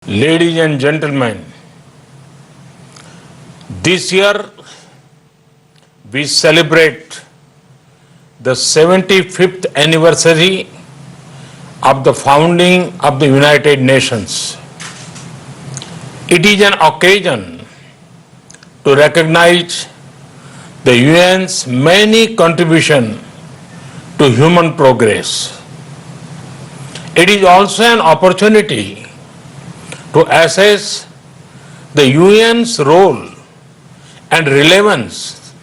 Ladies and gentlemen, this year we celebrate the 75th anniversary of the founding of the United Nations. It is an occasion to recognize the UN's many contributions to human progress. It is also an opportunity to assess the UN's role and relevance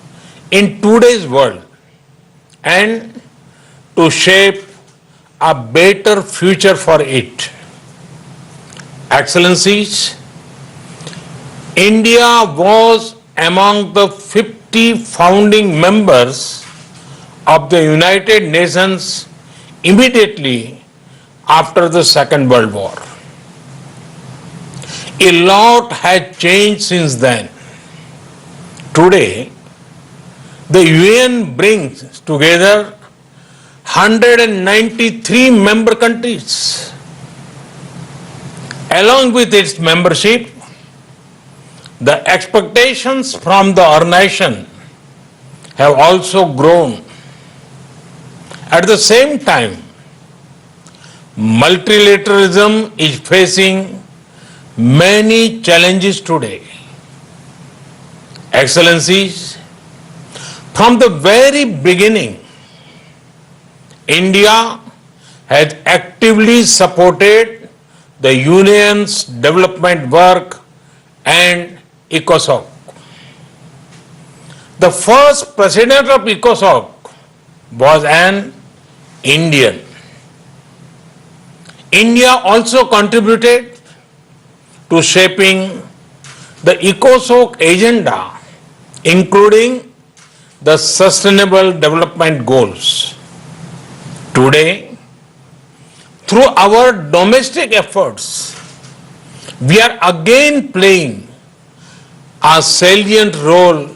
in today's world and to shape a better future for it. Excellencies, India was among the 50 founding members of the United Nations immediately after the Second World War. A lot has changed since then. Today, the UN brings together 193 member countries. Along with its membership, the expectations from the organization have also grown. At the same time, multilateralism is facing many challenges today. Excellencies, from the very beginning, India has actively supported the Union's development work and ECOSOC. The first president of ECOSOC was an Indian. India also contributed to shaping the ECOSOC agenda, including the Sustainable Development Goals. Today, through our domestic efforts, we are again playing a salient role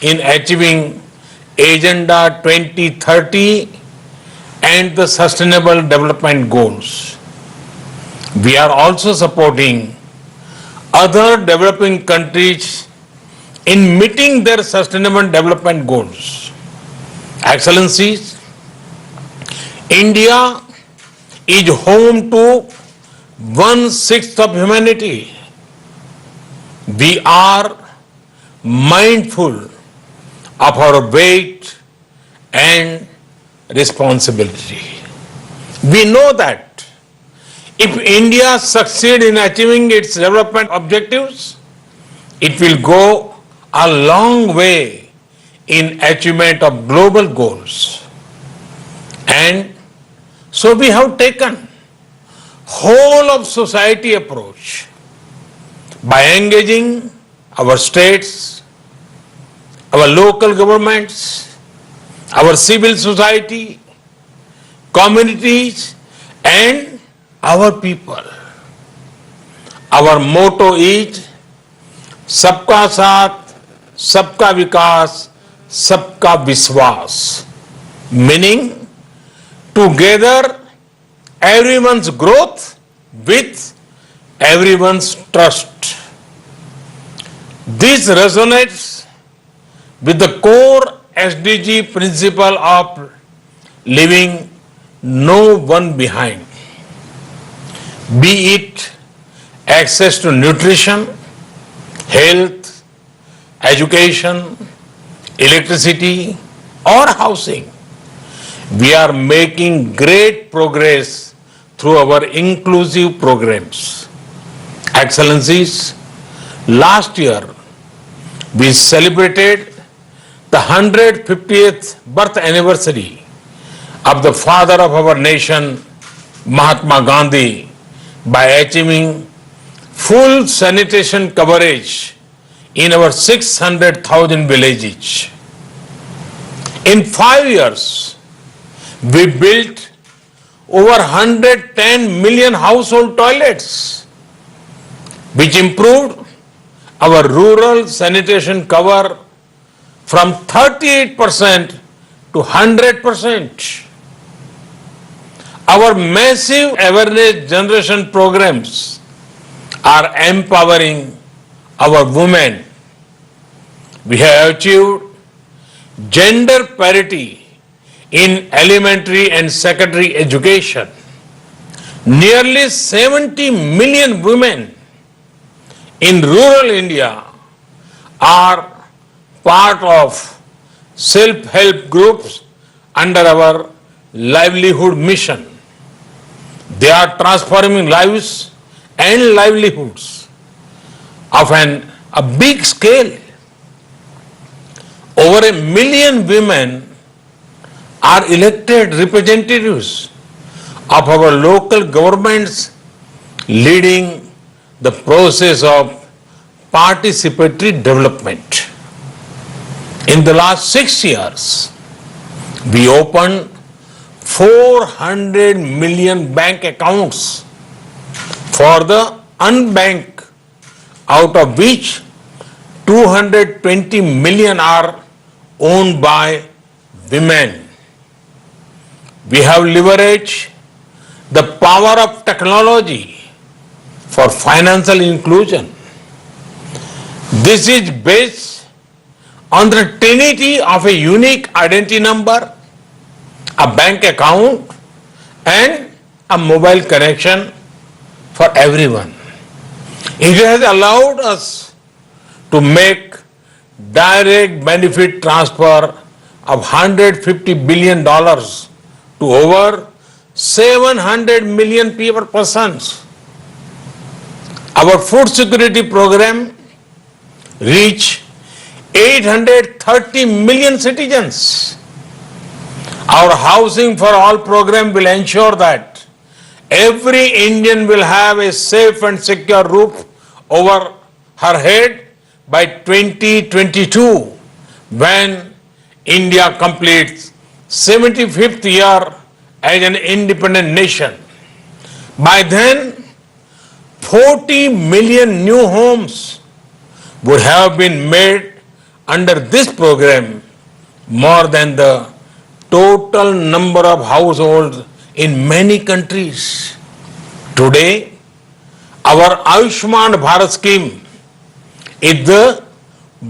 in achieving Agenda 2030 and the Sustainable Development Goals. We are also supporting other developing countries in meeting their sustainable development goals. Excellencies, India is home to 1/6 of humanity. We are mindful of our weight and responsibility. We know that if India succeeds in achieving its development objectives, it will go a long way in achievement of global goals. And so we have taken whole of society approach by engaging our states, our local governments, our civil society, communities, and our people. Our motto is Sabka Saath, Sabka Vikas, Sabka Viswas, meaning together everyone's growth with everyone's trust. This resonates with the core SDG principle of leaving no one behind. Be it access to nutrition, health, education, electricity, or housing. We are making great progress through our inclusive programs. Excellencies, last year we celebrated the 150th birth anniversary of the father of our nation, Mahatma Gandhi, by achieving full sanitation coverage in our 600,000 villages. In 5 years, we built over 110 million household toilets, which improved our rural sanitation cover from 38% to 100%. Our massive awareness generation programs are empowering our women. We have achieved gender parity in elementary and secondary education. Nearly 70 million women in rural India are part of self-help groups under our livelihood mission. They are transforming lives and livelihoods of a big scale. Over 1 million women are elected representatives of our local governments, leading the process of participatory development. In the last 6 years, we opened 400 million bank accounts for the unbanked, out of which 220 million are owned by women. We have leveraged the power of technology for financial inclusion. This is based on the trinity of a unique identity number, a bank account, and a mobile connection for everyone. It has allowed us to make direct benefit transfer of $150 billion to over 700 million persons. Our food security program reached 830 million citizens. Our Housing for All program will ensure that every Indian will have a safe and secure roof over her head by 2022, when India completes 75th year as an independent nation. By then, 40 million new homes would have been made under this program, more than the total number of households in many countries. Today, our Ayushman Bharat scheme is the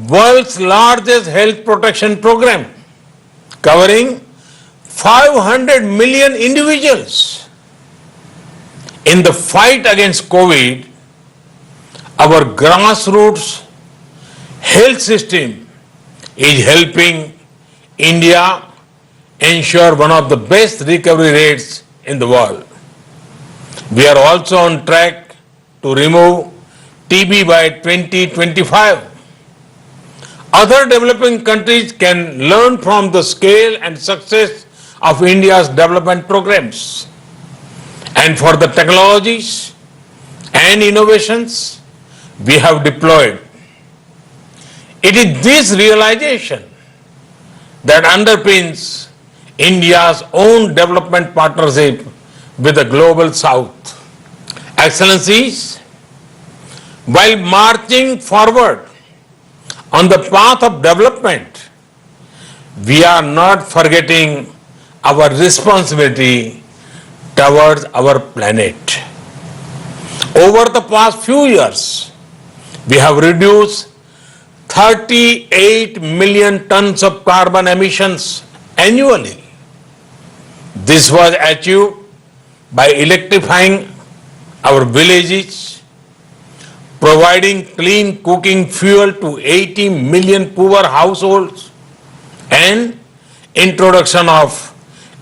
world's largest health protection program, covering 500 million individuals. In the fight against COVID, our grassroots health system is helping India ensure one of the best recovery rates in the world. We are also on track to remove TB by 2025. Other developing countries can learn from the scale and success of India's development programs. And for the technologies and innovations we have deployed, it is this realization that underpins India's own development partnership with the global South. Excellencies, while marching forward on the path of development, we are not forgetting our responsibility towards our planet. Over the past few years, we have reduced 38 million tons of carbon emissions annually. This was achieved by electrifying our villages, providing clean cooking fuel to 80 million poor households, and introduction of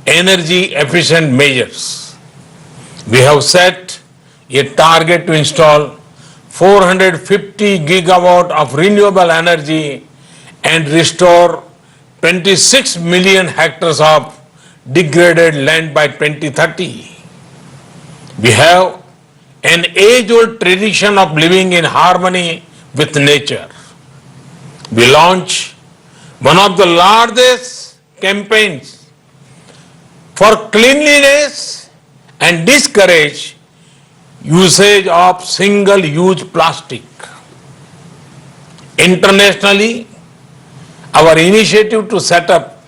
energy efficient measures. We have set a target to install 450 gigawatt of renewable energy and restore 26 million hectares of degraded land by 2030. We have an age-old tradition of living in harmony with nature. We launched one of the largest campaigns for cleanliness and discourage usage of single-use plastic. Internationally, our initiative to set up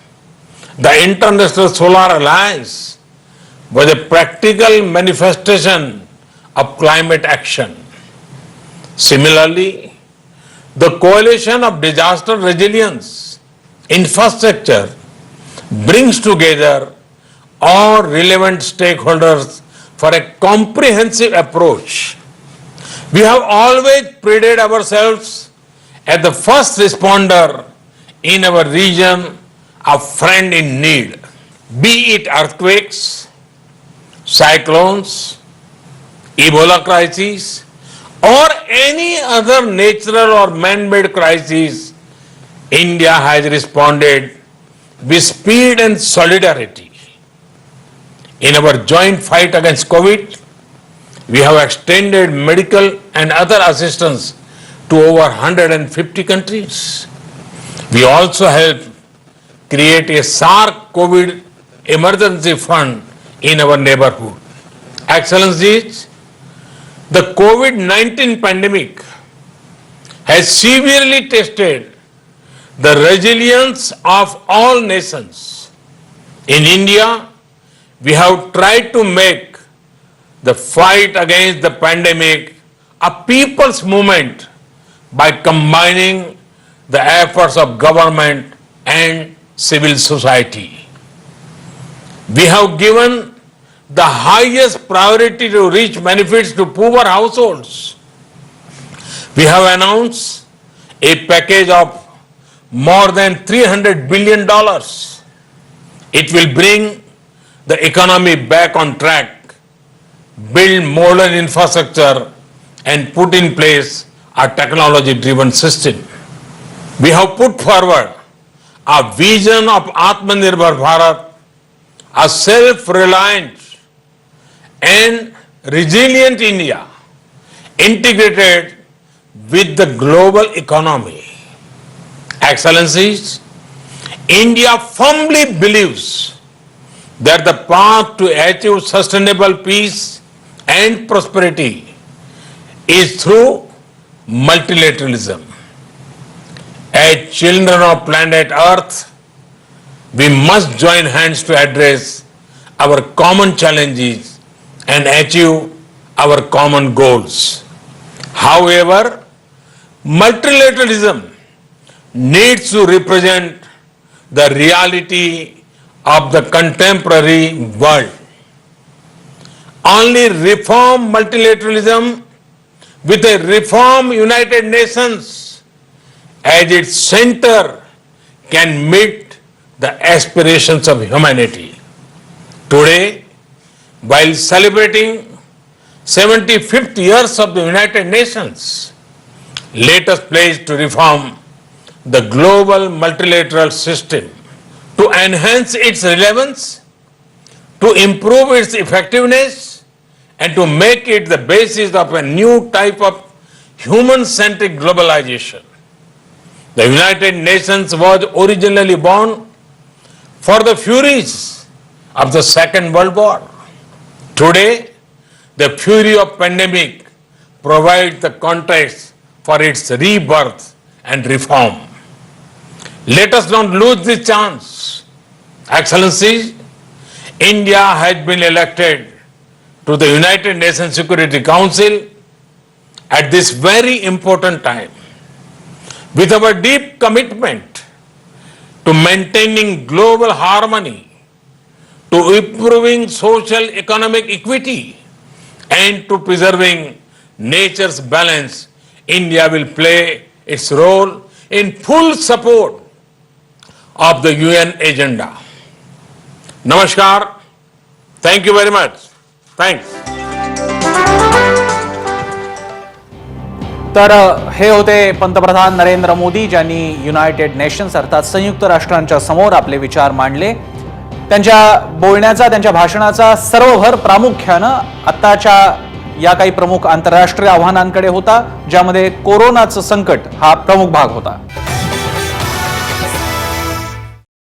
the International Solar Alliance was a practical manifestation of climate action. Similarly, the Coalition of Disaster Resilience Infrastructure brings together all relevant stakeholders for a comprehensive approach. We have always prided ourselves as the first responder in our region, a friend in need, be it earthquakes, cyclones, Ebola crises, or any other natural or man-made crisis. India has responded with speed and solidarity. In our joint fight against COVID, we have extended medical and other assistance to over 150 countries. We also helped create a SARC COVID emergency fund in our neighborhood. Excellencies, the COVID-19 pandemic has severely tested the resilience of all nations. In India, we have tried to make the fight against the pandemic a people's movement by combining the efforts of government and civil society. We have given the highest priority to reach benefits to poor households. We have announced a package of more than $300 billion. It will bring the economy back on track, build modern infrastructure, and put in place a technology-driven system. We have put forward a vision of Atmanirbhar Bharat, a self-reliant and resilient India integrated with the global economy. Excellencies, India firmly believes that the path to achieve sustainable peace and prosperity is through multilateralism. As children of planet Earth, we must join hands to address our common challenges and achieve our common goals. However, multilateralism needs to represent the reality of the contemporary world. Only reform multilateralism with a reform United Nations as its center can meet the aspirations of humanity. Today, while celebrating 75th years of the United Nations, let us pledge to reform the global multilateral system, to enhance its relevance, to improve its effectiveness, and to make it the basis of a new type of human-centric globalization. The United Nations was originally born for the furies of the Second World War. Today, the fury of pandemic provides the context for its rebirth and reform. Let us not lose this chance. Excellencies, India has been elected to the United Nations Security Council at this very important time. With our deep commitment to maintaining global harmony, to improving social economic equity, and to preserving nature's balance, India will play its role in full support of the UN agenda. Namaskar. Thank you very much. Thanks. तर हे होते पंतप्रधान नरेंद्र मोदी ज्यांनी United nations अर्थात संयुक्त राष्ट्रांच्या समोर आपले विचार मांडले. त्यांच्या बोलण्याचा त्यांच्या भाषणाचा सर्व भर प्रामुख्याने आताच्या या काही प्रमुख आंतरराष्ट्रीय आव्हानांकडे होता, ज्यामध्ये कोरोनाचं संकट हा प्रमुख भाग होता.